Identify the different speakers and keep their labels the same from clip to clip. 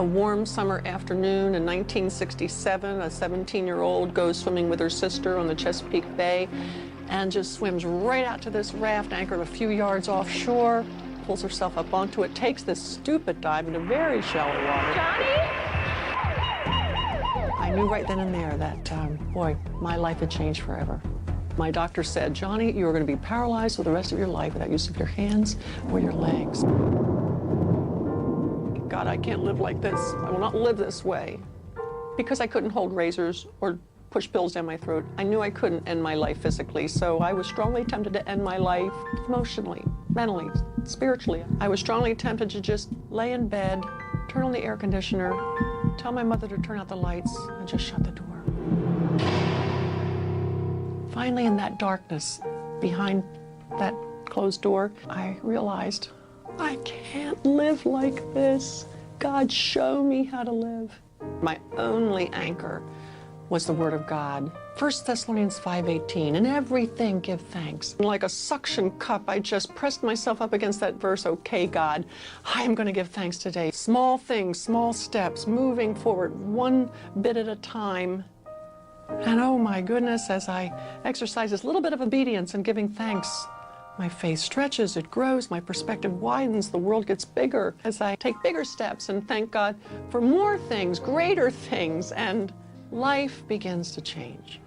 Speaker 1: A warm summer afternoon in 1967, a 17-year-old goes swimming with her sister on the Chesapeake Bay and just swims right out to this raft anchored a few yards offshore, pulls herself up onto it, takes this stupid dive into very shallow water.
Speaker 2: Johnny?
Speaker 1: I knew right then and there that, boy, my life had changed forever. My doctor said, Johnny, you are going to be paralyzed for the rest of your life without use of your hands or your legs. God, I can't live like this. I will not live this way. Because I couldn't hold razors or push pills down my throat, I knew I couldn't end my life physically, so I was strongly tempted to end my life emotionally, mentally, spiritually. I was strongly tempted to just lay in bed, turn on the air conditioner, tell my mother to turn out the lights, and just shut the door. Finally, in that darkness, behind that closed door, I realized, I can't live like this. God, show me how to live. My only anchor was the Word of God. 1 Thessalonians 5:18, in everything give thanks. And like a suction cup, I just pressed myself up against that verse, okay, God, I am going to give thanks today. Small things, small steps, moving forward, one bit at a time. And oh my goodness, as I exercise this little bit of obedience and giving thanks, my faith stretches, it grows, my perspective widens, the world gets bigger as I take bigger steps and thank God for more things, greater things, and life begins to change.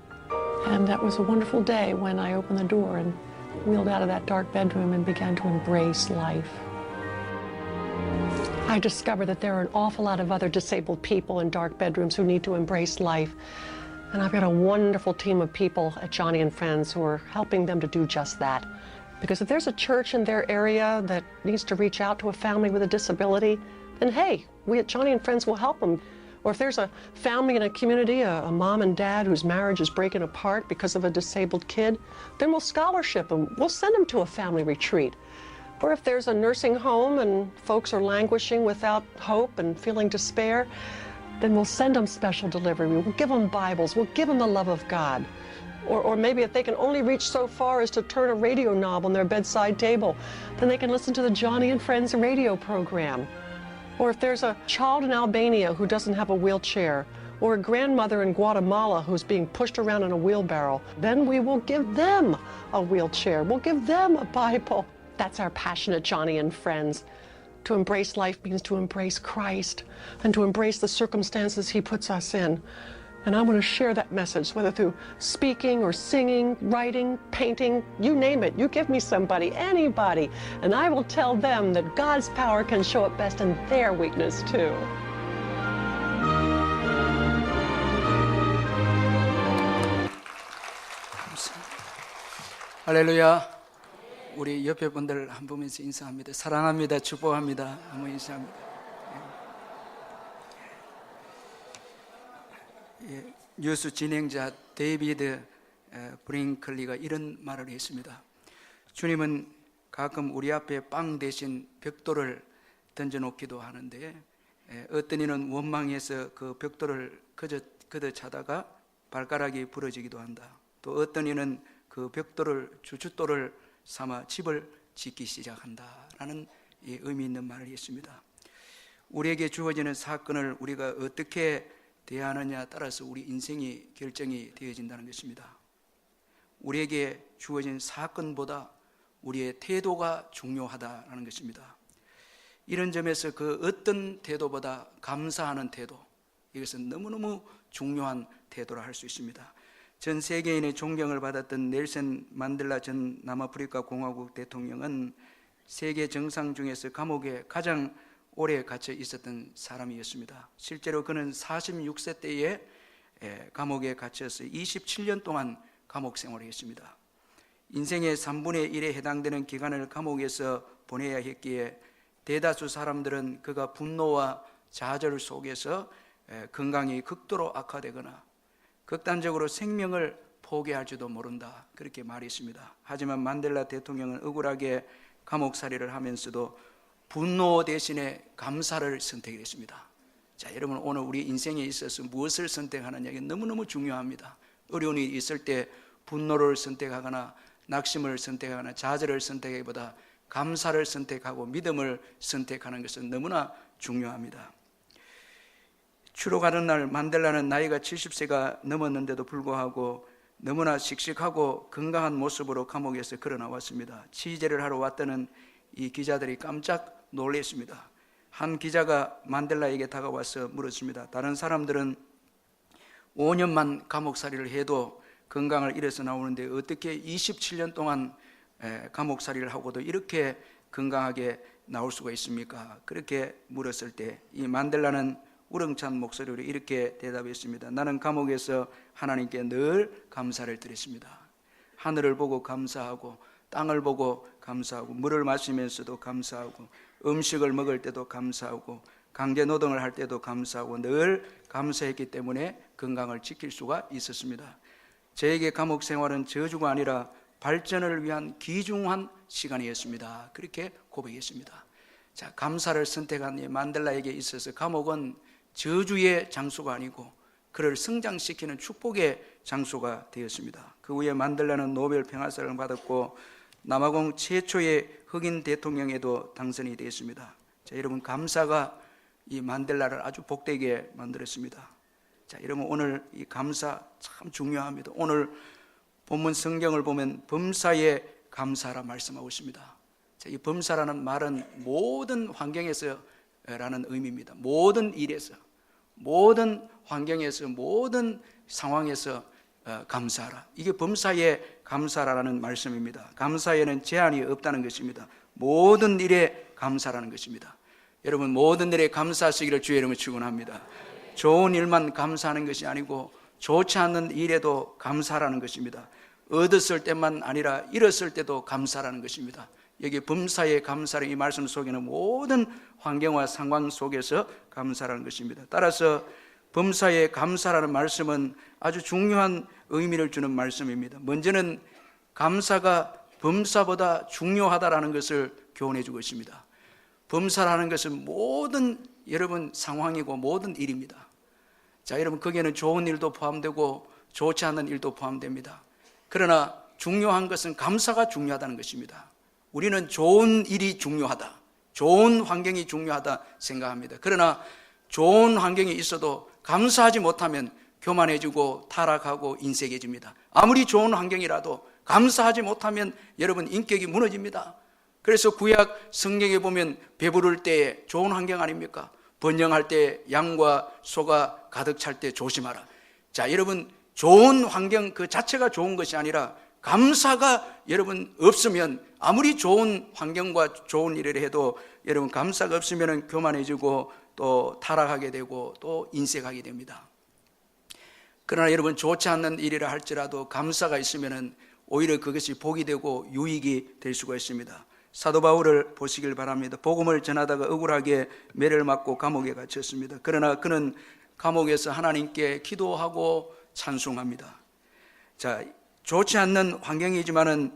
Speaker 1: And that was a wonderful day when I opened the door and wheeled out of that dark bedroom and began to embrace life. I discovered that there are an awful lot of other disabled people in dark bedrooms who need to embrace life. And I've got a wonderful team of people at Joni and Friends who are helping them to do just that. Because if there's a church in their area that needs to reach out to a family with a disability, then hey, we at Joni and Friends will help them. Or if there's a family in a community, a mom and dad whose marriage is breaking apart because of a disabled kid, then we'll scholarship them. We'll send them to a family retreat. Or if there's a nursing home and folks are languishing without hope and feeling despair, then we'll send them special delivery. We'll give them Bibles. We'll give them the love of God. Or maybe if they can only reach so far as to turn a radio knob on their bedside table, then they can listen to the Joni and Friends radio program. Or if there's a child in Albania who doesn't have a wheelchair, or a grandmother in Guatemala who's being pushed around in a wheelbarrow, then we will give them a wheelchair. We'll give them a Bible. That's our passion at Joni and Friends. To embrace life means to embrace Christ and to embrace the circumstances He puts us in. And I want to share that message, whether through speaking or singing, writing, painting, you name it. You give me somebody, anybody, and I will tell them that God's power can show up best in their weakness too.
Speaker 3: 할렐루야. 우리 옆에 분들 한 보면서 인사합니다. 사랑합니다. 축복합니다. 한번 인사합니다. 뉴스 진행자 데이비드 브링클리가 이런 말을 했습니다. 주님은 가끔 우리 앞에 빵 대신 벽돌을 던져놓기도 하는데 어떤 이는 원망해서 그 벽돌을 걷어차다가 발가락이 부러지기도 한다. 또 어떤 이는 그 벽돌을 주춧돌을 삼아 집을 짓기 시작한다라는 의미 있는 말을 했습니다. 우리에게 주어지는 사건을 우리가 어떻게 대하느냐에 따라서 우리 인생이 결정이 되어진다는 것입니다. 우리에게 주어진 사건보다 우리의 태도가 중요하다는 것입니다. 이런 점에서 그 어떤 태도보다 감사하는 태도, 이것은 너무너무 중요한 태도라 할 수 있습니다. 전 세계인의 존경을 받았던 넬슨 만델라 전 남아프리카 공화국 대통령은 세계 정상 중에서 감옥에 가장 오래 갇혀 있었던 사람이었습니다. 실제로 그는 46세 때에 감옥에 갇혀서 27년 동안 감옥 생활을 했습니다. 인생의 3분의 1에 해당되는 기간을 감옥에서 보내야 했기에 대다수 사람들은 그가 분노와 좌절 속에서 건강이 극도로 악화되거나 극단적으로 생명을 포기할지도 모른다, 그렇게 말했습니다. 하지만 만델라 대통령은 억울하게 감옥살이를 하면서도 분노 대신에 감사를 선택했습니다. 자, 여러분, 오늘 우리 인생에 있어서 무엇을 선택하느냐, 이게 너무너무 중요합니다. 어려운 일이 있을 때 분노를 선택하거나 낙심을 선택하거나 좌절을 선택하기보다 감사를 선택하고 믿음을 선택하는 것은 너무나 중요합니다. 추록하는 날 만델라는 나이가 70세가 넘었는데도 불구하고 너무나 씩씩하고 건강한 모습으로 감옥에서 걸어 나왔습니다. 취재를 하러 왔다는 이 기자들이 깜짝 놀랐습니다. 한 기자가 만델라에게 다가와서 물었습니다. 다른 사람들은 5년만 감옥살이를 해도 건강을 잃어서 나오는데 어떻게 27년 동안 감옥살이를 하고도 이렇게 건강하게 나올 수가 있습니까? 그렇게 물었을 때 이 만델라는 우렁찬 목소리로 이렇게 대답했습니다. 나는 감옥에서 하나님께 늘 감사를 드렸습니다. 하늘을 보고 감사하고 땅을 보고 감사하고 물을 마시면서도 감사하고 음식을 먹을 때도 감사하고 강제 노동을 할 때도 감사하고 늘 감사했기 때문에 건강을 지킬 수가 있었습니다. 저에게 감옥 생활은 저주가 아니라 발전을 위한 귀중한 시간이었습니다. 그렇게 고백했습니다. 자, 감사를 선택한 이 만델라에게 있어서 감옥은 저주의 장소가 아니고 그를 성장시키는 축복의 장소가 되었습니다. 그 후에 만델라는 노벨 평화상을 받았고 남아공 최초의 흑인 대통령에도 당선이 되었습니다. 자, 여러분, 감사가 이 만델라를 아주 복되게 만들었습니다. 자, 여러분, 오늘 이 감사 참 중요합니다. 오늘 본문 성경을 보면 범사에 감사라 말씀하고 있습니다. 자, 이 범사라는 말은 모든 환경에서 라는 의미입니다. 모든 일에서, 모든 환경에서, 모든 상황에서 감사하라. 이게 범사에 감사라는 말씀입니다. 감사에는 제한이 없다는 것입니다. 모든 일에 감사라는 것입니다. 여러분, 모든 일에 감사하시기를 주의 이름으로 축원합니다. 좋은 일만 감사하는 것이 아니고 좋지 않는 일에도 감사라는 것입니다. 얻었을 때만 아니라 잃었을 때도 감사라는 것입니다. 여기 범사에 감사를 이 말씀 속에는 모든 환경과 상황 속에서 감사라는 것입니다. 따라서 범사에 감사라는 말씀은 아주 중요한 의미를 주는 말씀입니다. 먼저는 감사가 범사보다 중요하다라는 것을 교훈해 주고 있습니다. 범사라는 것은 모든 여러분 상황이고 모든 일입니다. 자, 여러분, 거기에는 좋은 일도 포함되고 좋지 않은 일도 포함됩니다. 그러나 중요한 것은 감사가 중요하다는 것입니다. 우리는 좋은 일이 중요하다, 좋은 환경이 중요하다 생각합니다. 그러나 좋은 환경이 있어도 감사하지 못하면 교만해지고 타락하고 인색해집니다. 아무리 좋은 환경이라도 감사하지 못하면 여러분 인격이 무너집니다. 그래서 구약 성경에 보면 배부를 때 좋은 환경 아닙니까? 번영할 때 양과 소가 가득 찰 때 조심하라. 자, 여러분, 좋은 환경 그 자체가 좋은 것이 아니라 감사가 여러분 없으면 아무리 좋은 환경과 좋은 일을 해도 여러분 감사가 없으면 교만해지고 또 타락하게 되고 또 인색하게 됩니다. 그러나 여러분, 좋지 않는 일이라 할지라도 감사가 있으면 오히려 그것이 복이 되고 유익이 될 수가 있습니다. 사도 바울을 보시길 바랍니다. 복음을 전하다가 억울하게 매를 맞고 감옥에 갇혔습니다. 그러나 그는 감옥에서 하나님께 기도하고 찬송합니다. 자, 좋지 않는 환경이지만은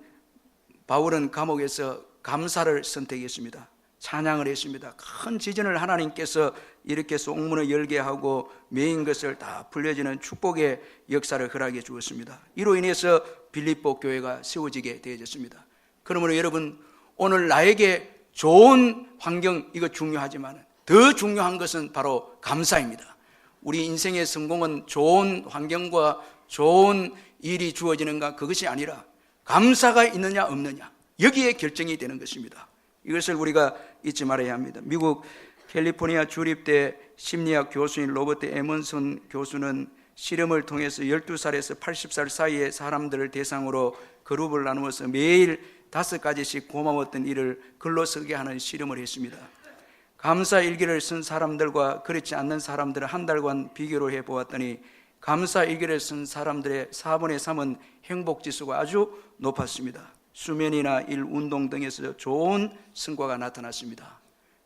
Speaker 3: 바울은 감옥에서 감사를 선택했습니다. 찬양을 했습니다. 큰 지진을 하나님께서 일으켜서 옥문을 열게 하고 메인 것을 다 풀려지는 축복의 역사를 허락해 주었습니다. 이로 인해서 빌립보 교회가 세워지게 되어졌습니다. 그러므로 여러분, 오늘 나에게 좋은 환경, 이거 중요하지만 더 중요한 것은 바로 감사입니다. 우리 인생의 성공은 좋은 환경과 좋은 일이 주어지는가, 그것이 아니라 감사가 있느냐 없느냐, 여기에 결정이 되는 것입니다. 이것을 우리가 잊지 말아야 합니다. 미국 캘리포니아 주립대 심리학 교수인 로버트 에먼슨 교수는 실험을 통해서 12살에서 80살 사이의 사람들을 대상으로 그룹을 나누어서 매일 5가지씩 고마웠던 일을 글로 쓰게 하는 실험을 했습니다. 감사 일기를 쓴 사람들과 그렇지 않는 사람들을 한 달간 비교를 해보았더니 감사 일기를 쓴 사람들의 4분의 3은 행복지수가 아주 높았습니다. 수면이나 일, 운동 등에서 좋은 성과가 나타났습니다.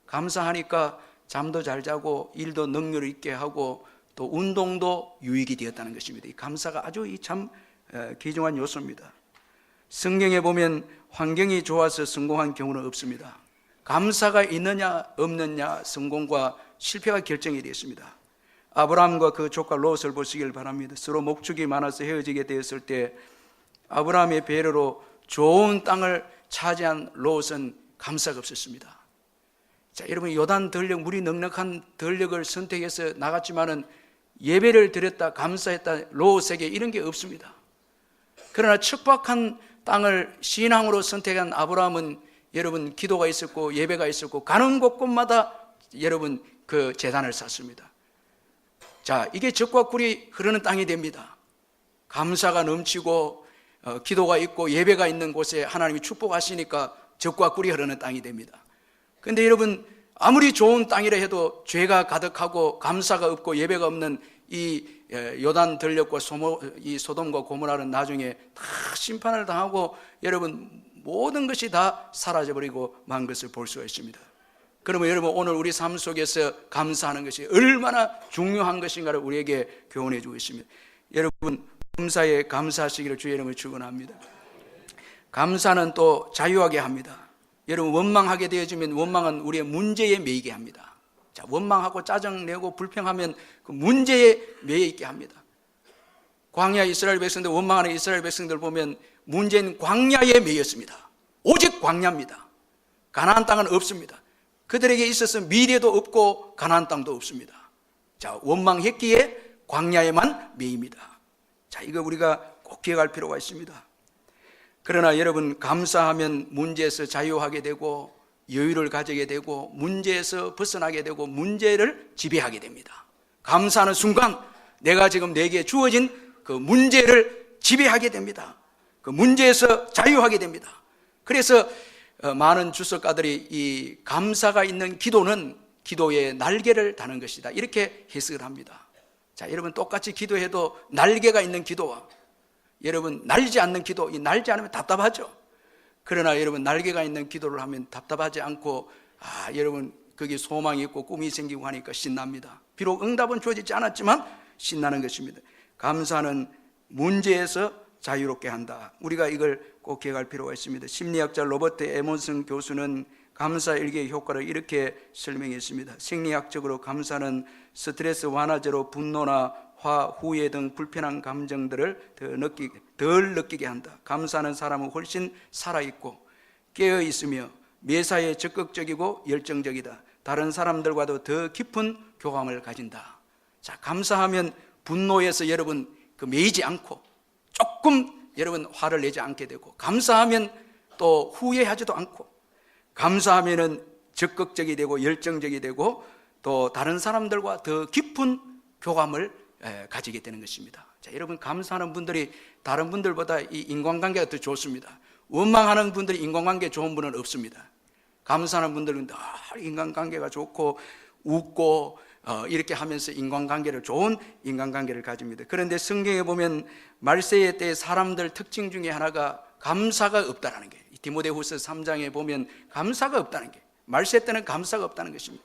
Speaker 3: 감사하니까 잠도 잘 자고 일도 능률 있게 하고 또 운동도 유익이 되었다는 것입니다. 이 감사가 아주 참 귀중한 요소입니다. 성경에 보면 환경이 좋아서 성공한 경우는 없습니다. 감사가 있느냐 없느냐 성공과 실패가 결정이 되었습니다. 아브라함과 그 조카 롯을 보시길 바랍니다. 서로 목축이 많아서 헤어지게 되었을 때 아브라함의 배려로 좋은 땅을 차지한 롯은 감사가 없었습니다. 자, 여러분 요단 들녘 물이 넉넉한 들녘을 선택해서 나갔지만은 예배를 드렸다 감사했다 로sek에 이런 게 없습니다. 그러나 척박한 땅을 신앙으로 선택한 아브라함은 여러분 기도가 있었고 예배가 있었고 가는 곳곳마다 여러분 그 제단을 쌓습니다. 자, 이게 젖과 꿀이 흐르는 땅이 됩니다. 감사가 넘치고 기도가 있고 예배가 있는 곳에 하나님이 축복하시니까 젖과 꿀이 흐르는 땅이 됩니다. 그런데 여러분 아무리 좋은 땅이라 해도 죄가 가득하고 감사가 없고 예배가 없는 이 요단 들녘과 이 소돔과 고모라는 나중에 다 심판을 당하고 여러분 모든 것이 다 사라져버리고 만 것을 볼 수가 있습니다. 그러면 여러분 오늘 우리 삶 속에서 감사하는 것이 얼마나 중요한 것인가를 우리에게 교훈해 주고 있습니다. 여러분 감사에 감사하시기를 주의 이름으로 축원합니다. 감사는 또 자유하게 합니다. 여러분 원망하게 되어지면 원망은 우리의 문제에 매이게 합니다. 자, 원망하고 짜증내고 불평하면 그 문제에 매여 있게 합니다. 광야 이스라엘 백성들 원망하는 이스라엘 백성들 보면 문제는 광야에 매였습니다. 오직 광야입니다. 가나안 땅은 없습니다. 그들에게 있어서 미래도 없고 가나안 땅도 없습니다. 자, 원망했기에 광야에만 매입니다. 자, 이거 우리가 꼭 기억할 필요가 있습니다. 그러나 여러분 감사하면 문제에서 자유하게 되고 여유를 가지게 되고 문제에서 벗어나게 되고 문제를 지배하게 됩니다. 감사하는 순간 내가 지금 내게 주어진 그 문제를 지배하게 됩니다. 그 문제에서 자유하게 됩니다. 그래서 많은 주석가들이 이 감사가 있는 기도는 기도의 날개를 다는 것이다 이렇게 해석을 합니다. 자, 여러분 똑같이 기도해도 날개가 있는 기도와 여러분 날지 않는 기도, 이 날지 않으면 답답하죠. 그러나 여러분 날개가 있는 기도를 하면 답답하지 않고 여러분 거기 소망이 있고 꿈이 생기고 하니까 신납니다. 비록 응답은 주어지지 않았지만 신나는 것입니다. 감사는 문제에서 자유롭게 한다. 우리가 이걸 꼭 기억할 필요가 있습니다. 심리학자 로버트 에몬슨 교수는 감사 일기의 효과를 이렇게 설명했습니다. 생리학적으로 감사는 스트레스 완화제로 분노나 화, 후회 등 불편한 감정들을 덜 느끼게 한다. 감사하는 사람은 훨씬 살아있고 깨어있으며 매사에 적극적이고 열정적이다. 다른 사람들과도 더 깊은 교감을 가진다. 자, 감사하면 분노에서 여러분 매이지 않고 조금 여러분 화를 내지 않게 되고 감사하면 또 후회하지도 않고 감사하면은 적극적이 되고 열정적이 되고 또 다른 사람들과 더 깊은 교감을 가지게 되는 것입니다. 자, 여러분 감사하는 분들이 다른 분들보다 이 인간관계가 더 좋습니다. 원망하는 분들이 인간관계 좋은 분은 없습니다. 감사하는 분들은 늘 인간관계가 좋고 웃고 이렇게 하면서 인간관계를 좋은 인간관계를 가집니다. 그런데 성경에 보면 말세의 때 사람들 특징 중에 하나가 감사가 없다라는 게 디모데후서 3장에 보면 감사가 없다는 게 말세 때는 감사가 없다는 것입니다.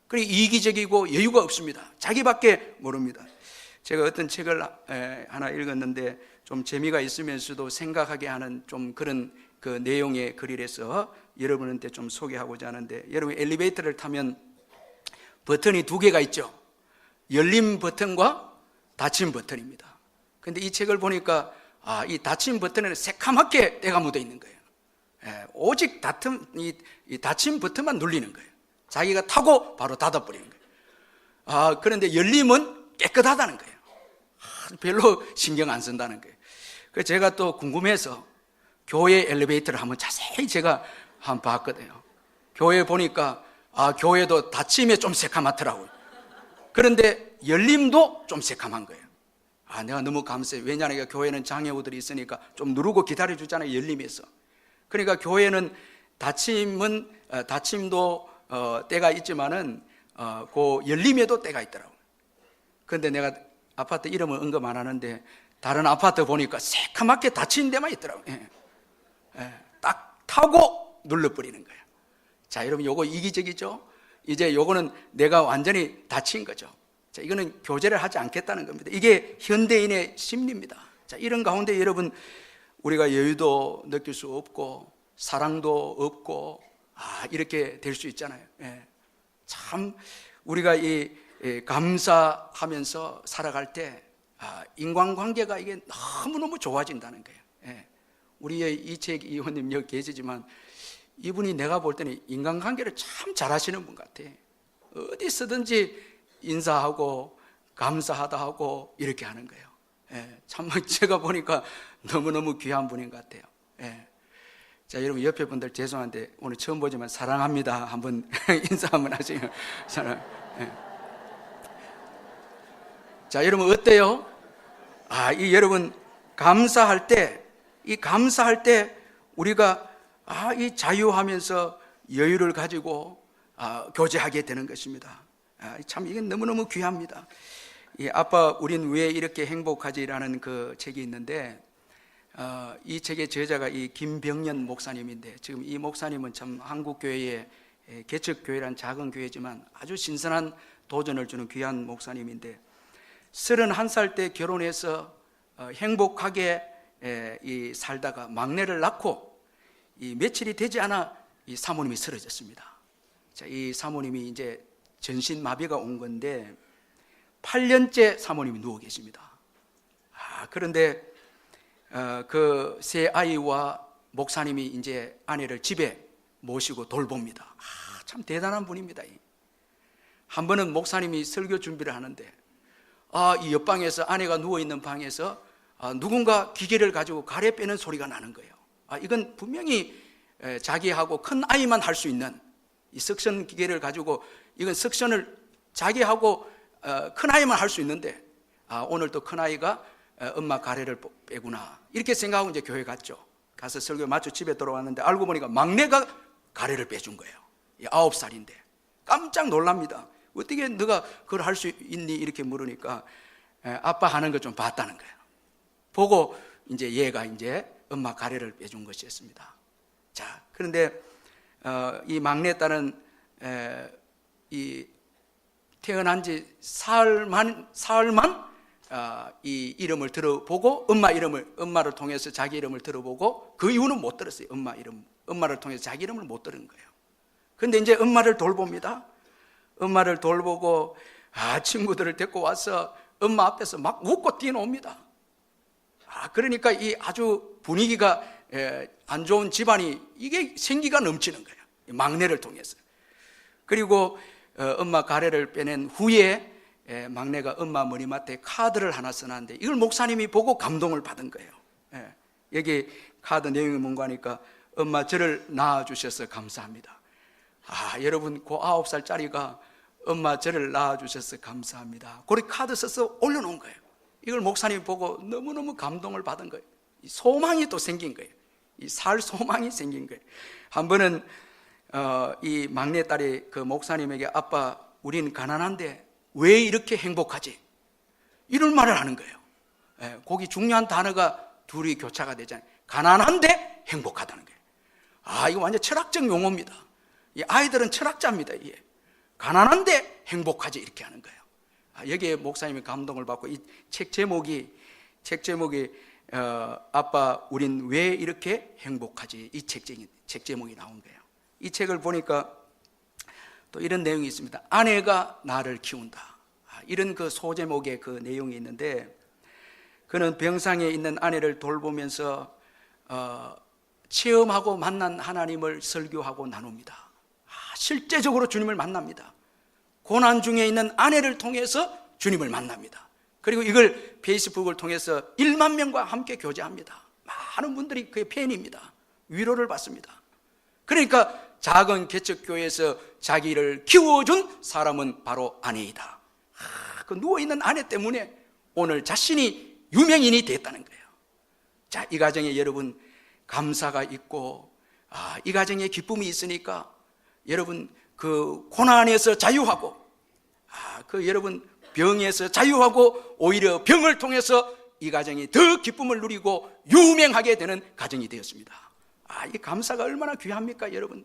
Speaker 3: 그리고 이기적이고 여유가 없습니다. 자기밖에 모릅니다. 제가 어떤 책을 하나 읽었는데 좀 재미가 있으면서도 생각하게 하는 좀 그런 그 내용의 글이라서 여러분한테 좀 소개하고자 하는데, 여러분 엘리베이터를 타면 버튼이 두 개가 있죠. 열린 버튼과 닫힌 버튼입니다. 그런데 이 책을 보니까 이 닫힌 버튼에는 새카맣게 때가 묻어 있는 거예요. 오직 이 닫힌 버튼만 눌리는 거예요. 자기가 타고 바로 닫아버리는 거예요. 그런데 열림은 깨끗하다는 거예요. 별로 신경 안 쓴다는 거예요. 그래서 제가 또 궁금해서 교회 엘리베이터를 한번 자세히 제가 한번 봤거든요. 교회 보니까 교회도 닫힘에 좀 새카맣더라고요. 그런데 열림도 좀 새카만 거예요. 내가 너무 감사해. 왜냐하면 교회는 장애우들이 있으니까 좀 누르고 기다려주잖아요, 열림에서. 그러니까 교회는 닫힘도 때가 있지만은 그 열림에도 때가 있더라고요. 그런데 내가 아파트 이름을 언급 안 하는데 다른 아파트 보니까 새카맣게 닫힌 데만 있더라고요. 딱 타고 눌러버리는 거예요. 자, 여러분 요거 이기적이죠? 이제 요거는 내가 완전히 닫힌 거죠. 자, 이거는 교제를 하지 않겠다는 겁니다. 이게 현대인의 심리입니다. 자, 이런 가운데 여러분 우리가 여유도 느낄 수 없고 사랑도 없고 이렇게 될 수 있잖아요. 참 우리가 이 감사하면서 살아갈 때 인간관계가 이게 너무너무 좋아진다는 거예요. 우리의 이채익 의원님 여기 계시지만 이분이 내가 볼 때는 인간관계를 참 잘하시는 분 같아. 어디 쓰든지 인사하고 감사하다 하고 이렇게 하는 거예요. 예, 참 제가 보니까 너무너무 귀한 분인 것 같아요. 예. 자, 여러분 옆에 분들 죄송한데 오늘 처음 보지만 사랑합니다. 한번 인사 한번 하시면 사랑. 예. 자, 여러분 어때요? 이 여러분 감사할 때, 이 감사할 때 우리가 이 자유하면서 여유를 가지고 교제하게 되는 것입니다. 참 이게 너무너무 귀합니다. 이 아빠 우린 왜 이렇게 행복하지라는 그 책이 있는데 이 책의 저자가 이 김병년 목사님인데, 지금 이 목사님은 참 한국교회의 개척교회란 작은 교회지만 아주 신선한 도전을 주는 귀한 목사님인데, 31살 때 결혼해서 행복하게 살다가 막내를 낳고 이 며칠이 되지 않아 이 사모님이 쓰러졌습니다. 자, 이 사모님이 이제 전신마비가 온 건데 8년째 사모님이 누워 계십니다. 그런데 그 세 아이와 목사님이 이제 아내를 집에 모시고 돌봅니다. 참 대단한 분입니다. 한 번은 목사님이 설교 준비를 하는데 이 옆방에서 아내가 누워있는 방에서 누군가 기계를 가지고 가래 빼는 소리가 나는 거예요. 이건 분명히 자기하고 큰 아이만 할 수 있는 이 석션 기계를 가지고, 이건 석션을 자기하고 큰 아이만 할 수 있는데 오늘 또 큰 아이가 엄마 가래를 빼구나 이렇게 생각하고 이제 교회 갔죠. 가서 설교 마쳐 집에 돌아왔는데 알고 보니까 막내가 가래를 빼준 거예요. 9살인데 깜짝 놀랍니다. 어떻게 너가 그걸 할 수 있니? 이렇게 물으니까 아빠 하는 거 좀 봤다는 거예요. 보고 이제 얘가 이제 엄마 가래를 빼준 것이었습니다. 자, 그런데 이 막내딸은 이 태어난 지 사흘만 이 이름을 들어보고 엄마를 통해서 자기 이름을 들어보고 그 이후는 못 들었어요. 엄마를 통해서 자기 이름을 못 들은 거예요. 그런데 이제 엄마를 돌봅니다. 엄마를 돌보고 친구들을 데리고 와서 엄마 앞에서 막 웃고 뛰어놉니다. 그러니까 이 아주 분위기가 안 좋은 집안이 이게 생기가 넘치는 거예요. 막내를 통해서. 그리고 엄마 가래를 빼낸 후에 막내가 엄마 머리맡에 카드를 하나 써놨는데 이걸 목사님이 보고 감동을 받은 거예요. 여기 카드 내용이 뭔가 하니까 엄마 저를 낳아주셔서 감사합니다. 여러분 그 9살짜리가 엄마 저를 낳아주셔서 감사합니다. 그렇게 카드 써서 올려놓은 거예요. 이걸 목사님이 보고 너무너무 감동을 받은 거예요. 소망이 또 생긴 거예요. 이 살 소망이 생긴 거예요. 한 번은 이 막내딸이 그 목사님에게 아빠 우린 가난한데 왜 이렇게 행복하지? 이런 말을 하는 거예요. 거기 중요한 단어가 둘이 교차가 되잖아요. 가난한데 행복하다는 거예요. 이거 완전 철학적 용어입니다. 이 아이들은 철학자입니다. 이게. 가난한데 행복하지 이렇게 하는 거예요. 여기에 목사님이 감동을 받고 이 책 제목이 아빠 우린 왜 이렇게 행복하지, 이 책 제목이 나온 거예요. 이 책을 보니까 또 이런 내용이 있습니다. 아내가 나를 키운다. 이런 그 소제목의 그 내용이 있는데, 그는 병상에 있는 아내를 돌보면서 체험하고 만난 하나님을 설교하고 나눕니다. 실제적으로 주님을 만납니다. 고난 중에 있는 아내를 통해서 주님을 만납니다. 그리고 이걸 페이스북을 통해서 1만 명과 함께 교제합니다. 많은 분들이 그의 팬입니다. 위로를 받습니다. 그러니까 작은 개척교회에서 자기를 키워준 사람은 바로 아내이다. 그 누워있는 아내 때문에 오늘 자신이 유명인이 됐다는 거예요. 자, 이 가정에 여러분 감사가 있고 이 가정에 기쁨이 있으니까 여러분 그 고난에서 자유하고 그 여러분 병에서 자유하고 오히려 병을 통해서 이 가정이 더 기쁨을 누리고 유명하게 되는 가정이 되었습니다. 이 감사가 얼마나 귀합니까 여러분.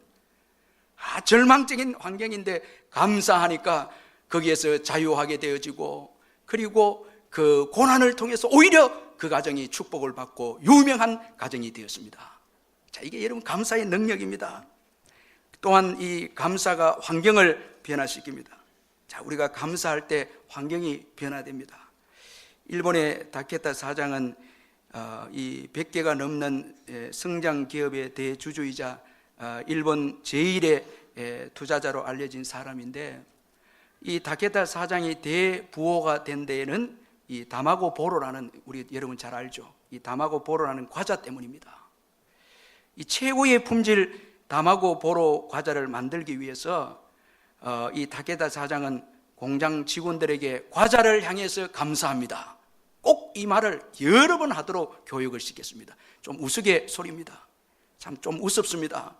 Speaker 3: 절망적인 환경인데 감사하니까 거기에서 자유하게 되어지고, 그리고 그 고난을 통해서 오히려 그 가정이 축복을 받고 유명한 가정이 되었습니다. 자, 이게 여러분 감사의 능력입니다. 또한 이 감사가 환경을 변화시킵니다. 자, 우리가 감사할 때 환경이 변화됩니다. 일본의 다케타 사장은 이 100개가 넘는 성장 기업의 대주주이자 일본 제1의 투자자로 알려진 사람인데, 이 다케다 사장이 대부호가 된 데에는 이 다마고 보로라는, 우리 여러분 잘 알죠, 이 다마고 보로라는 과자 때문입니다. 이 최고의 품질 다마고 보로 과자를 만들기 위해서 이 다케다 사장은 공장 직원들에게 과자를 향해서 감사합니다, 꼭 이 말을 여러 번 하도록 교육을 시켰습니다. 좀 우스갯소리입니다. 참 좀 우습습니다.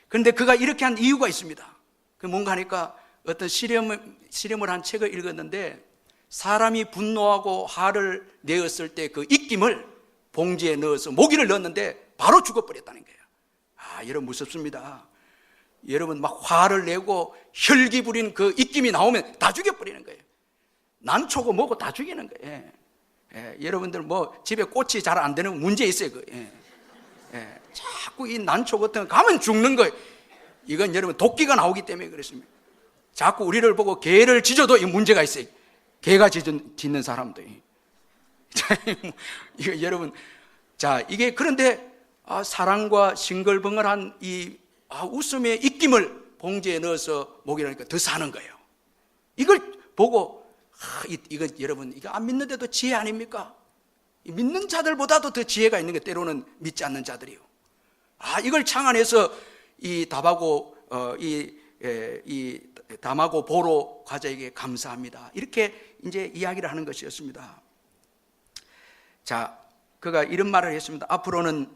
Speaker 3: 그런데 그가 이렇게 한 이유가 있습니다. 그 뭔가 하니까 어떤 실험을 한 책을 읽었는데, 사람이 분노하고 화를 내었을 때 그 입김을 봉지에 넣어서 모기를 넣었는데 바로 죽어버렸다는 거예요. 여러분 무섭습니다. 여러분 막 화를 내고 혈기 부린 그 입김이 나오면 다 죽여버리는 거예요. 난초고 뭐고 다 죽이는 거예요. 여러분들 뭐 집에 꽃이 잘 안 되는 문제 있어요. 자꾸 이 난초 같은 거 가면 죽는 거예요. 이건 여러분 도끼가 나오기 때문에 그렇습니다. 자꾸 우리를 보고 개를 짖어도 이 문제가 있어요. 개가 짖는 사람도. 이거 여러분, 자, 이게 그런데 사랑과 싱글벙글한 이 웃음의 입김을 봉지에 넣어서 먹이라니까 더 사는 거예요. 이걸 보고 이거 여러분, 이거 안 믿는데도 지혜 아닙니까? 믿는 자들보다도 더 지혜가 있는 게 때로는 믿지 않는 자들이요. 이걸 창안해서 이 다마고 보로 과자에게 감사합니다, 이렇게 이제 이야기를 하는 것이었습니다. 자, 그가 이런 말을 했습니다. 앞으로는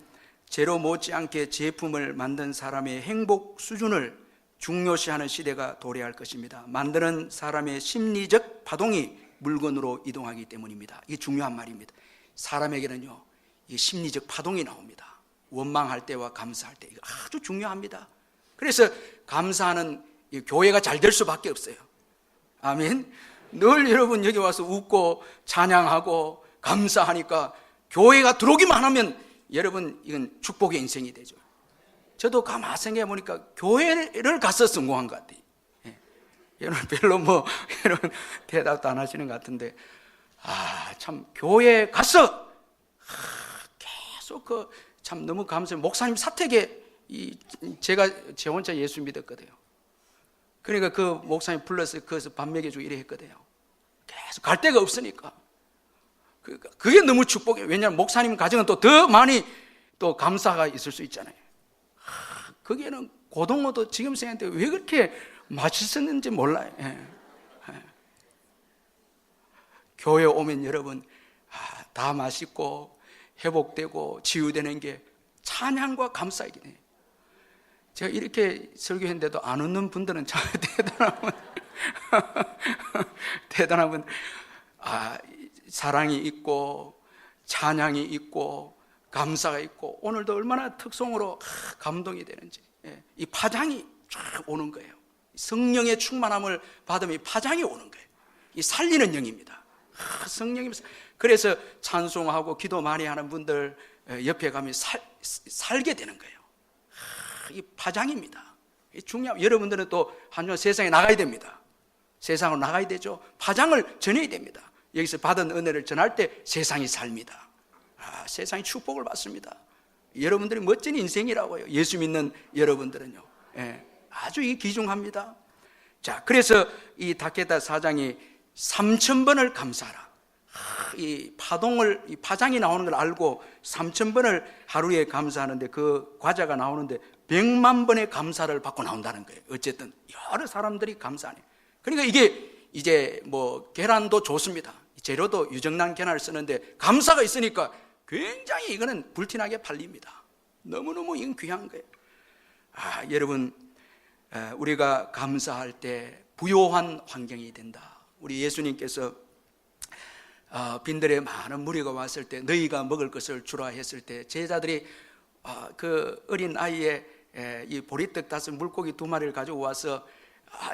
Speaker 3: 제로 못지않게 제품을 만든 사람의 행복 수준을 중요시하는 시대가 도래할 것입니다. 만드는 사람의 심리적 파동이 물건으로 이동하기 때문입니다. 이게 중요한 말입니다. 사람에게는요, 이 심리적 파동이 나옵니다. 원망할 때와 감사할 때, 이거 아주 중요합니다. 그래서 감사하는 이 교회가 잘 될 수밖에 없어요. 아멘. 늘 여러분 여기 와서 웃고 찬양하고 감사하니까 교회가 들어오기만 하면 여러분 이건 축복의 인생이 되죠. 저도 가만히 생각해 보니까 교회를 가서 성공한 것 같아요. 여러분 별로 여러분 대답도 안 하시는 것 같은데, 참 교회 가서 계속 참 너무 감사해요. 목사님 사택에 제가 제 혼자 예수 믿었거든요. 그러니까 그 목사님 불러서 거기서 밥 먹여주고 이래 했거든요. 계속 갈 데가 없으니까. 그게 너무 축복이에요. 왜냐하면 목사님 가정은 또 더 많이 또 감사가 있을 수 있잖아요. 거기에는 고등어도 지금 생각하는데 왜 그렇게 맛있었는지 몰라요. 교회 오면 여러분 다 맛있고 회복되고 치유되는 게 찬양과 감사이긴 해요. 제가 이렇게 설교했는데도 안 웃는 분들은 참 대단한 분. 사랑이 있고 찬양이 있고 감사가 있고, 오늘도 얼마나 특송으로 감동이 되는지. 이 파장이 쫙 오는 거예요. 성령의 충만함을 받으면 이 파장이 오는 거예요. 이 살리는 영입니다. 성령이. 그래서 찬송하고 기도 많이 하는 분들 옆에 가면 살게 되는 거예요. 이 파장입니다. 중요한. 여러분들은 또 한 주 세상에 나가야 됩니다. 세상으로 나가야 되죠. 파장을 전해야 됩니다. 여기서 받은 은혜를 전할 때 세상이 삽니다. 세상이 축복을 받습니다. 여러분들이 멋진 인생이라고요. 예수 믿는 여러분들은요. 아주 이 귀중합니다. 자, 그래서 이 다케다 사장이 3,000번을 감사하라. 이 파장이 나오는 걸 알고 3,000번을 하루에 감사하는데, 그 과자가 나오는데 100만 번의 감사를 받고 나온다는 거예요. 어쨌든 여러 사람들이 감사하네. 그러니까 이게 이제 계란도 좋습니다. 재료도 유정란 계란을 쓰는데 감사가 있으니까 굉장히 이거는 불티나게 팔립니다. 너무너무 이건 귀한 거예요. 여러분, 우리가 감사할 때 부요한 환경이 된다. 우리 예수님께서 빈들에 많은 무리가 왔을 때 너희가 먹을 것을 주라 했을 때 제자들이 그 어린 아이의 이 보리떡 5 물고기 2마리를 가지고 와서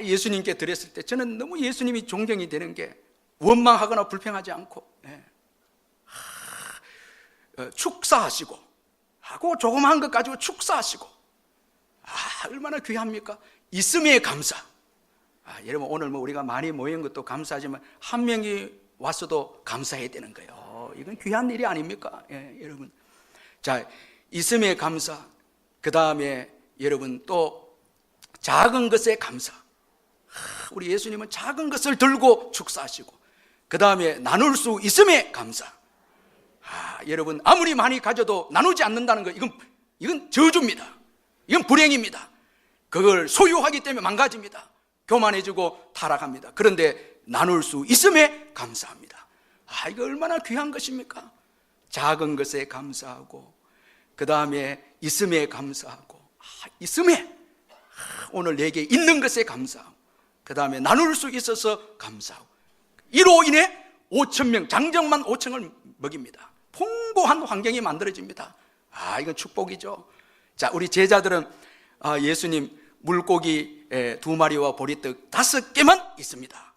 Speaker 3: 예수님께 드렸을 때 저는 너무 예수님이 존경이 되는 게, 원망하거나 불평하지 않고 축사하시고, 하고 조그마한 것 가지고 축사하시고, 얼마나 귀합니까? 있음에 감사. 여러분 오늘 우리가 많이 모인 것도 감사하지만 한 명이 왔어도 감사해야 되는 거예요. 이건 귀한 일이 아닙니까? 여러분, 자, 있음에 감사. 그 다음에 여러분 또 작은 것에 감사. 우리 예수님은 작은 것을 들고 축사하시고 그 다음에 나눌 수 있음에 감사. 여러분 아무리 많이 가져도 나누지 않는다는 거 이건 저주입니다. 이건 불행입니다. 그걸 소유하기 때문에 망가집니다. 교만해지고 타락합니다. 그런데 나눌 수 있음에 감사합니다. 이거 얼마나 귀한 것입니까? 작은 것에 감사하고 그 다음에 있음에 감사하고 있음에 오늘 내게 있는 것에 감사하고 그 다음에 나눌 수 있어서 감사하고 이로 인해 5,000명 장정만 5,000을 먹입니다. 풍부한 환경이 만들어집니다. 이건 축복이죠. 자, 우리 제자들은 예수님 물고기 2마리와 보리떡 5개만 있습니다.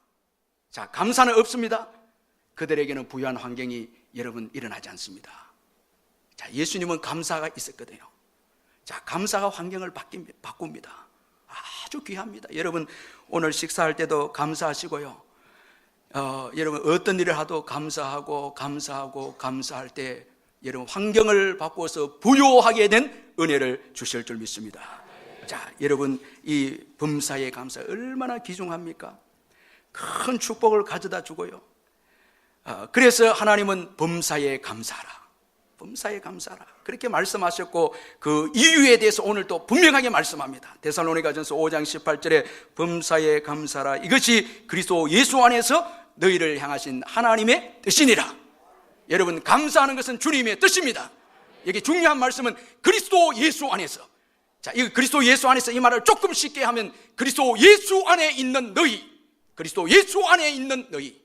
Speaker 3: 자, 감사는 없습니다. 그들에게는 부유한 환경이 여러분 일어나지 않습니다. 자, 예수님은 감사가 있었거든요. 자, 감사가 환경을 바꿉니다. 아주 귀합니다. 여러분 오늘 식사할 때도 감사하시고요. 여러분 어떤 일을 하도 감사하고 감사할 때 여러분 환경을 바꾸어서 부유하게 된 은혜를 주실 줄 믿습니다. 자, 여러분 이 범사에 감사 얼마나 귀중합니까? 큰 축복을 가져다 주고요. 그래서 하나님은 범사에 감사하라. 범사에 감사하라. 그렇게 말씀하셨고 그 이유에 대해서 오늘 또 분명하게 말씀합니다. 데살로니가전서 5장 18절에 범사에 감사하라. 이것이 그리스도 예수 안에서 너희를 향하신 하나님의 뜻이니라. 여러분 감사하는 것은 주님의 뜻입니다. 여기 중요한 말씀은 그리스도 예수 안에서. 자, 이 그리스도 예수 안에서 이 말을 조금 쉽게 하면 그리스도 예수 안에 있는 너희, 그리스도 예수 안에 있는 너희.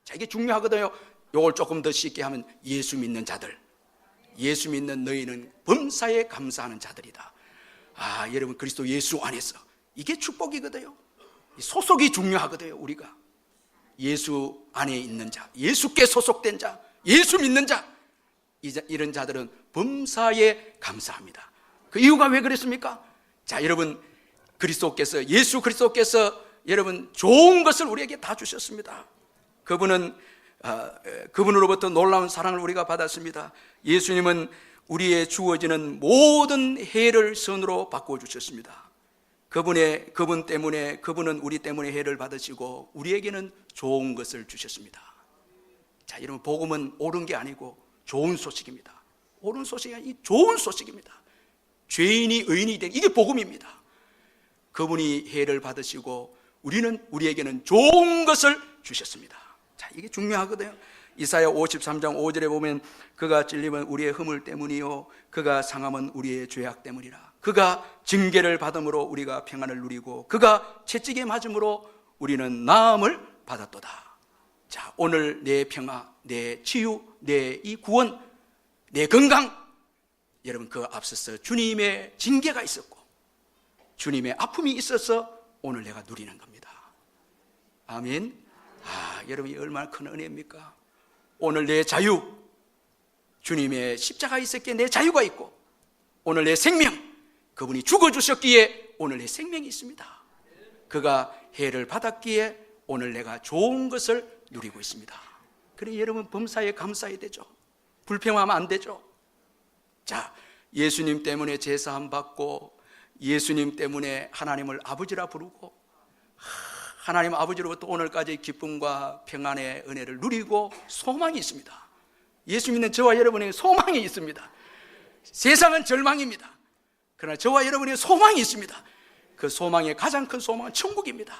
Speaker 3: 자, 이게 중요하거든요. 이걸 조금 더 쉽게 하면 예수 믿는 자들, 예수 믿는 너희는 범사에 감사하는 자들이다. 여러분 그리스도 예수 안에서 이게 축복이거든요. 소속이 중요하거든요. 우리가 예수 안에 있는 자, 예수께 소속된 자, 예수 믿는 자, 이런 자들은 범사에 감사합니다. 그 이유가 왜 그랬습니까? 자, 여러분 그리스도께서, 예수 그리스도께서 여러분 좋은 것을 우리에게 다 주셨습니다. 그분으로부터 놀라운 사랑을 우리가 받았습니다. 예수님은 우리의 주어지는 모든 해를 선으로 바꾸어 주셨습니다. 그분 때문에, 그분은 우리 때문에 해를 받으시고 우리에게는 좋은 것을 주셨습니다. 자, 여러분 복음은 옳은 게 아니고 좋은 소식입니다. 옳은 소식이 아니고 좋은 소식입니다. 죄인이 의인이 된 이게 복음입니다. 그분이 해를 받으시고 우리에게는 좋은 것을 주셨습니다. 자, 이게 중요하거든요. 이사야 53장 5절에 보면 그가 찔림은 우리의 허물 때문이요 그가 상함은 우리의 죄악 때문이라. 그가 징계를 받음으로 우리가 평안을 누리고 그가 채찍에 맞음으로 우리는 나음을 받았도다. 자, 오늘 내 평화, 내 치유, 내 이 구원, 내 건강, 여러분 그 앞서서 주님의 징계가 있었고 주님의 아픔이 있어서 오늘 내가 누리는 겁니다. 아멘. 여러분이 얼마나 큰 은혜입니까? 오늘 내 자유, 주님의 십자가 있었기에 내 자유가 있고 오늘 내 생명, 그분이 죽어주셨기에 오늘 내 생명이 있습니다. 그가 해를 받았기에 오늘 내가 좋은 것을 누리고 있습니다. 그래 여러분 범사에 감사해야 되죠. 불평하면 안 되죠. 자, 예수님 때문에 제사함 받고 예수님 때문에 하나님을 아버지라 부르고 하나님 아버지로부터 오늘까지 기쁨과 평안의 은혜를 누리고 소망이 있습니다. 예수 믿는 저와 여러분에게 소망이 있습니다. 세상은 절망입니다. 그러나 저와 여러분에게 소망이 있습니다. 그 소망의 가장 큰 소망은 천국입니다.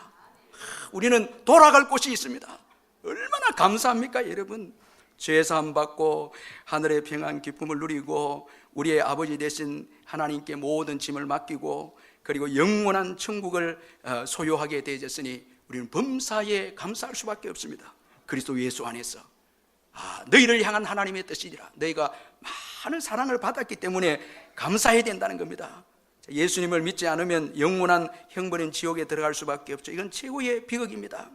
Speaker 3: 우리는 돌아갈 곳이 있습니다. 얼마나 감사합니까 여러분. 죄사함 받고 하늘의 평안 기쁨을 누리고 우리의 아버지 되신 하나님께 모든 짐을 맡기고 그리고 영원한 천국을 소유하게 되어졌으니 우리는 범사에 감사할 수밖에 없습니다. 그리스도 예수 안에서 너희를 향한 하나님의 뜻이니라. 너희가 많은 사랑을 받았기 때문에 감사해야 된다는 겁니다. 예수님을 믿지 않으면 영원한 형벌인 지옥에 들어갈 수밖에 없죠. 이건 최고의 비극입니다.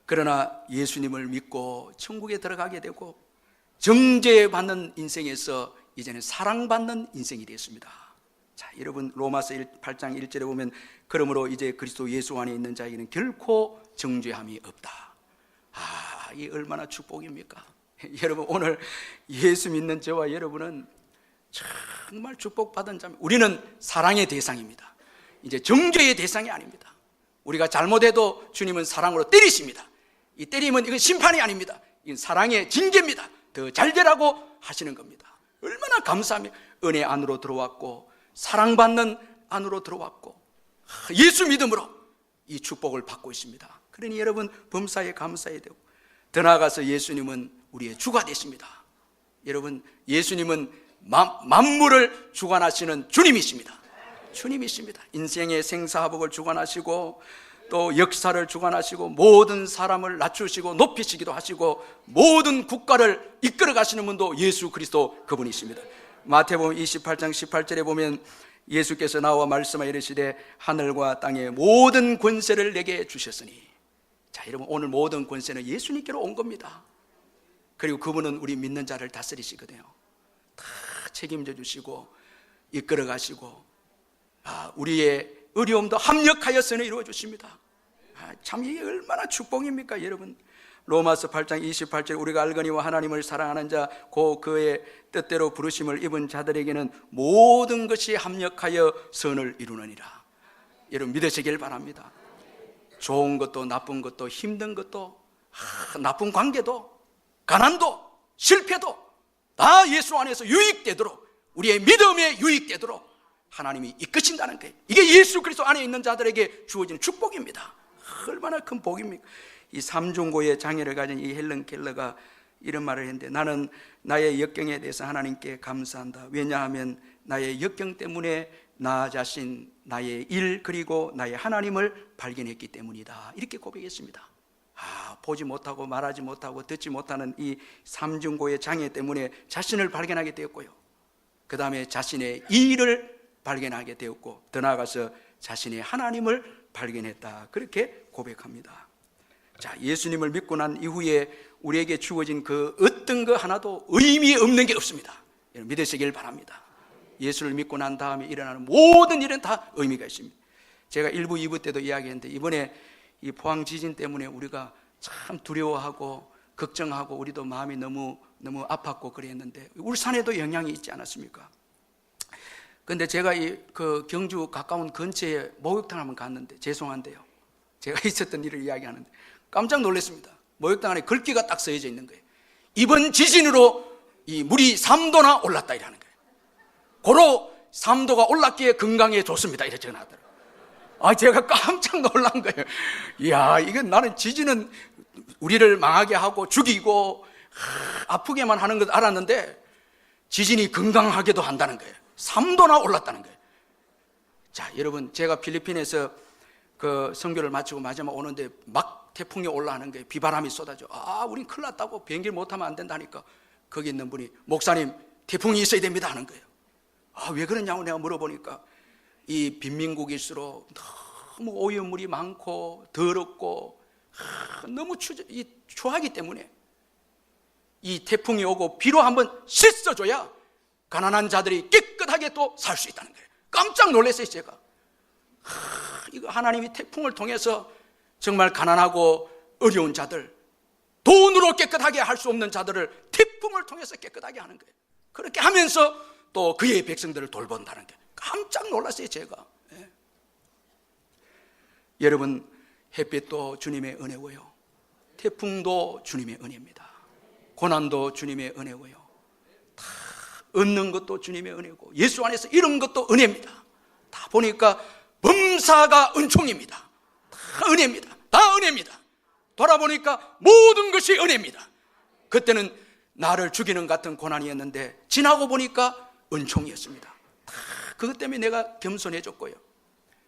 Speaker 3: 그러나 예수님을 믿고 천국에 들어가게 되고 정죄받는 인생에서 이제는 사랑받는 인생이 되었습니다. 자, 여러분 로마서 8장 1절에 보면 그러므로 이제 그리스도 예수 안에 있는 자에게는 결코 정죄함이 없다. 이 얼마나 축복입니까? 여러분 오늘 예수 믿는 저와 여러분은 정말 축복받은 자매. 우리는 사랑의 대상입니다. 이제 정죄의 대상이 아닙니다. 우리가 잘못해도 주님은 사랑으로 때리십니다. 이 때림은 이건 심판이 아닙니다. 이건 사랑의 징계입니다. 더 잘 되라고 하시는 겁니다. 얼마나 감사하며 은혜 안으로 들어왔고 사랑받는 안으로 들어왔고 예수 믿음으로 이 축복을 받고 있습니다. 그러니 여러분 범사에 감사해야 되고, 더 나아가서 예수님은 우리의 주가 되십니다. 여러분 예수님은 만물을 주관하시는 주님이십니다. 주님이십니다. 인생의 생사화복을 주관하시고 또 역사를 주관하시고 모든 사람을 낮추시고 높이시기도 하시고 모든 국가를 이끌어 가시는 분도 예수 그리스도 그분이십니다. 마태복음 28장 18절에 보면 예수께서 나와 말씀하여 이르시되 하늘과 땅의 모든 권세를 내게 주셨으니. 자, 여러분 오늘 모든 권세는 예수님께로 온 겁니다. 그리고 그분은 우리 믿는 자를 다스리시거든요. 다 책임져 주시고 이끌어 가시고 우리의 어려움도 합력하여서는 이루어 주십니다. 참 이게 얼마나 축복입니까 여러분. 로마서 8장 28절 우리가 알거니와 하나님을 사랑하는 자 곧 그의 뜻대로 부르심을 입은 자들에게는 모든 것이 합력하여 선을 이루느니라. 여러분 믿으시길 바랍니다. 좋은 것도 나쁜 것도 힘든 것도 나쁜 관계도 가난도 실패도 다 예수 안에서 유익되도록, 우리의 믿음에 유익되도록 하나님이 이끄신다는 거예요. 이게 예수 그리스도 안에 있는 자들에게 주어지는 축복입니다. 얼마나 큰 복입니까? 이 삼중고의 장애를 가진 이 헬런 켈러가 이런 말을 했는데, 나는 나의 역경에 대해서 하나님께 감사한다. 왜냐하면 나의 역경 때문에 나 자신, 나의 일, 그리고 나의 하나님을 발견했기 때문이다. 이렇게 고백했습니다. 보지 못하고 말하지 못하고 듣지 못하는 이 삼중고의 장애 때문에 자신을 발견하게 되었고요, 그 다음에 자신의 일을 발견하게 되었고, 더 나아가서 자신의 하나님을 발견했다. 그렇게 고백합니다. 자, 예수님을 믿고 난 이후에 우리에게 주어진 그 어떤 거 하나도 의미 없는 게 없습니다. 여러분 믿으시길 바랍니다. 예수를 믿고 난 다음에 일어나는 모든 일은 다 의미가 있습니다. 제가 1부, 2부 때도 이야기했는데, 이번에 이 포항 지진 때문에 우리가 참 두려워하고 걱정하고 우리도 마음이 너무 아팠고 그랬는데, 울산에도 영향이 있지 않았습니까? 근데 제가 그 경주 가까운 근처에 목욕탕 한번 갔는데, 죄송한데요, 제가 있었던 일을 이야기하는데 깜짝 놀랐습니다. 목욕탕 안에 글귀가 딱 써져 있는 거예요. 이번 지진으로 이 물이 3도나 올랐다 이라는 거예요. 고로 3도가 올랐기에 건강에 좋습니다 이렇게 적어놨더라고요. 제가 깜짝 놀란 거예요. 이야, 이건 나는 지진은 우리를 망하게 하고 죽이고 아프게만 하는 것 알았는데 지진이 건강하게도 한다는 거예요. 3도나 올랐다는 거예요. 자, 여러분 제가 필리핀에서 그 선교를 마치고 마지막 오는데 막 태풍이 올라오는 거예요. 비바람이 쏟아져. 우린 큰일 났다고, 비행기를 못하면 안 된다니까 거기 있는 분이, 목사님 태풍이 있어야 됩니다 하는 거예요. 왜 그러냐고 내가 물어보니까 이 빈민국일수록 너무 오염물이 많고 더럽고 너무 추하기 때문에 이 태풍이 오고 비로 한번 씻어줘야 가난한 자들이 깨끗하게 또 살 수 있다는 거예요. 깜짝 놀랐어요 제가. 이거 하나님이 태풍을 통해서 정말 가난하고 어려운 자들, 돈으로 깨끗하게 할 수 없는 자들을 태풍을 통해서 깨끗하게 하는 거예요. 그렇게 하면서 또 그의 백성들을 돌본다는 게 깜짝 놀랐어요 제가. 여러분 햇빛도 주님의 은혜고요, 태풍도 주님의 은혜입니다. 고난도 주님의 은혜고요, 다 얻는 것도 주님의 은혜고 예수 안에서 이런 것도 은혜입니다. 다 보니까 범사가 은총입니다. 다 은혜입니다. 다 은혜입니다. 돌아보니까 모든 것이 은혜입니다. 그때는 나를 죽이는 같은 고난이었는데 지나고 보니까 은총이었습니다. 다 그것 때문에 내가 겸손해졌고요,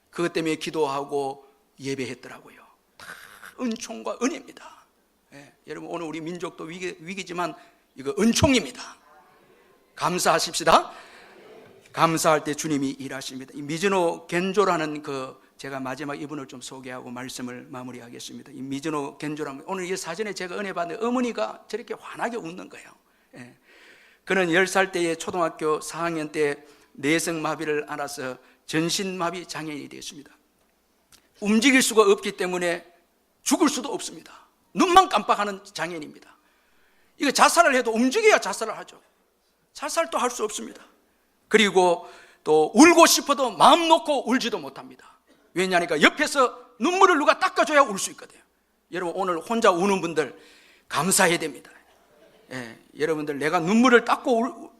Speaker 3: 그것 때문에 기도하고 예배했더라고요. 다 은총과 은혜입니다. 여러분 오늘 우리 민족도 위기지만 이거 은총입니다. 감사하십시다. 감사할 때 주님이 일하십니다. 이 미즈노 겐조라는 제가 마지막 이분을 좀 소개하고 말씀을 마무리하겠습니다. 이 미즈노 겐조라는, 오늘 이 사진에 제가 은혜 받는데 어머니가 저렇게 환하게 웃는 거예요. 그는 10살 때에 초등학교 4학년 때 내성마비를 앓아서 전신마비 장애인이 되었습니다. 움직일 수가 없기 때문에 죽을 수도 없습니다. 눈만 깜빡하는 장애인입니다. 이거 자살을 해도 움직여야 자살을 하죠. 자살도 할 수 없습니다. 그리고 또 울고 싶어도 마음 놓고 울지도 못합니다. 왜냐하니까 옆에서 눈물을 누가 닦아줘야 울 수 있거든요. 여러분 오늘 혼자 우는 분들 감사해야 됩니다. 예, 여러분들 내가 눈물을 닦고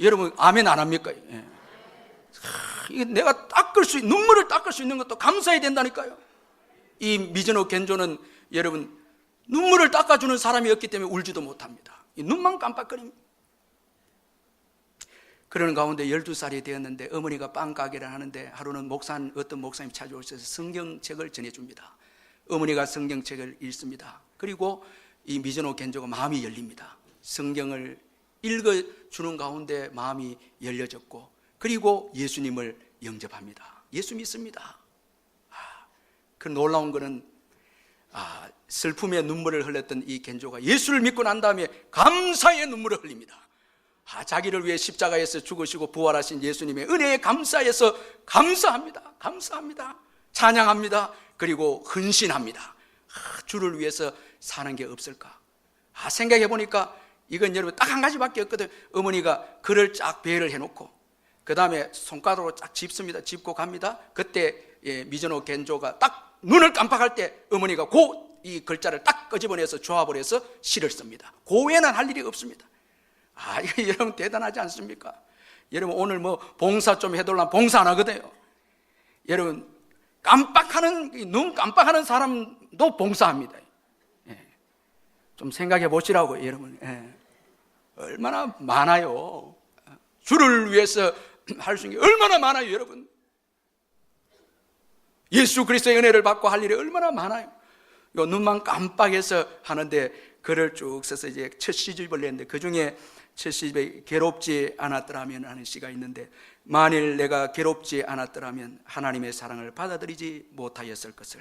Speaker 3: 여러분 아멘 안 합니까? 예. 이게 내가 눈물을 닦을 수 있는 것도 감사해야 된다니까요. 이 미즈노 겐조는 여러분 눈물을 닦아주는 사람이었기 때문에 울지도 못합니다. 눈만 깜빡거립니다. 그러는 가운데 12살이 되었는데 어머니가 빵 가게를 하는데 하루는 어떤 목사님 찾아오셔서 성경책을 전해줍니다. 어머니가 성경책을 읽습니다. 그리고 이 미즈노 겐조가 마음이 열립니다. 성경을 읽어주는 가운데 마음이 열려졌고, 그리고 예수님을 영접합니다. 예수 믿습니다. 그 놀라운 것은 슬픔의 눈물을 흘렸던 이 겐조가 예수를 믿고 난 다음에 감사의 눈물을 흘립니다. 자기를 위해 십자가에서 죽으시고 부활하신 예수님의 은혜에 감사해서 감사합니다. 감사합니다. 찬양합니다. 그리고 헌신합니다. 주를 위해서 사는 게 없을까? 생각해 보니까 이건 여러분 딱 한 가지밖에 없거든. 어머니가 글을 쫙 배를 해놓고 그 다음에 손가락으로 쫙 짚습니다. 짚고 갑니다. 그때 미즈노 겐조가 딱 눈을 깜빡할 때 어머니가 이 글자를 딱 끄집어내서 조합을 해서 시를 씁니다. 그 외에는 할 일이 없습니다. 이거 여러분 대단하지 않습니까? 여러분 오늘 봉사 좀 해달라면 봉사 안 하거든요. 여러분 눈 깜빡하는 사람도 봉사합니다. 좀 생각해 보시라고 여러분. 얼마나 많아요. 주를 위해서 할 수 있는 게 얼마나 많아요 여러분. 예수 그리스도의 은혜를 받고 할 일이 얼마나 많아요. 요 눈만 깜빡해서 하는데 글을 쭉 써서 이제 첫 시집을 냈는데 그 중에 첫 시집에 괴롭지 않았더라면 하는 시가 있는데, 만일 내가 괴롭지 않았더라면 하나님의 사랑을 받아들이지 못하였을 것을,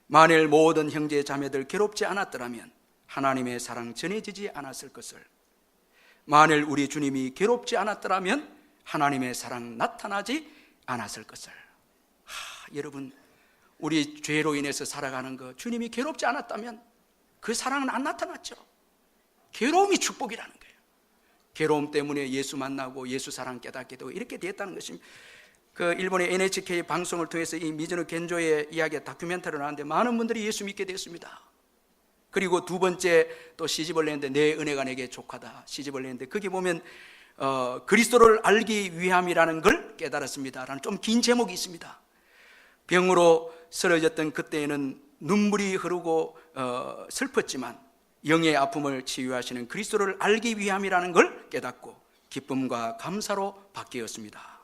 Speaker 3: 만일 모든 형제 자매들 괴롭지 않았더라면 하나님의 사랑 전해지지 않았을 것을, 만일 우리 주님이 괴롭지 않았더라면 하나님의 사랑 나타나지 않았을 것을. 여러분 우리 죄로 인해서 살아가는 거 주님이 괴롭지 않았다면 그 사랑은 안 나타났죠. 괴로움이 축복이라는 거예요. 괴로움 때문에 예수 만나고 예수 사랑 깨닫게 되고 이렇게 됐다는 것입니다. 그 일본의 NHK 방송을 통해서 이 미즈노 겐조의 이야기가 다큐멘터리로 나왔는데 많은 분들이 예수 믿게 됐습니다. 그리고 두 번째 또 시집을 냈는데 내 은혜가 내게 족하다 시집을 냈는데 거기 보면 그리스도를 알기 위함이라는 걸 깨달았습니다 라는 좀 긴 제목이 있습니다. 병으로 쓰러졌던 그때에는 눈물이 흐르고 슬펐지만 영의 아픔을 치유하시는 그리스도를 알기 위함이라는 걸 깨닫고 기쁨과 감사로 바뀌었습니다.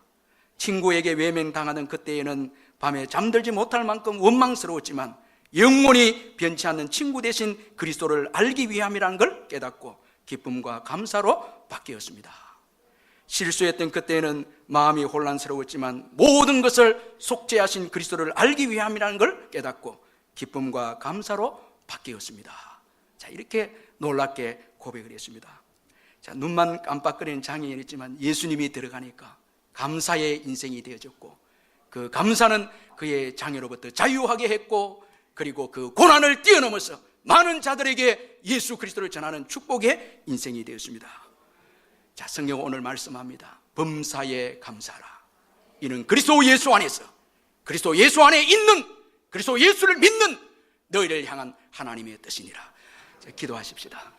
Speaker 3: 친구에게 외면당하는 그때에는 밤에 잠들지 못할 만큼 원망스러웠지만 영원히 변치 않는 친구 대신 그리스도를 알기 위함이라는 걸 깨닫고 기쁨과 감사로 바뀌었습니다. 실수했던 그때는 마음이 혼란스러웠지만 모든 것을 속죄하신 그리스도를 알기 위함이라는 걸 깨닫고 기쁨과 감사로 바뀌었습니다. 자, 이렇게 놀랍게 고백을 했습니다. 자, 눈만 깜빡거리는 장애인이었지만 예수님이 들어가니까 감사의 인생이 되어졌고, 그 감사는 그의 장애로부터 자유하게 했고, 그리고 그 고난을 뛰어넘어서 많은 자들에게 예수 그리스도를 전하는 축복의 인생이 되었습니다. 자, 성경 오늘 말씀합니다. 범사에 감사하라. 이는 그리스도 예수 안에서, 그리스도 예수 안에 있는, 그리스도 예수를 믿는 너희를 향한 하나님의 뜻이니라. 자, 기도하십시다.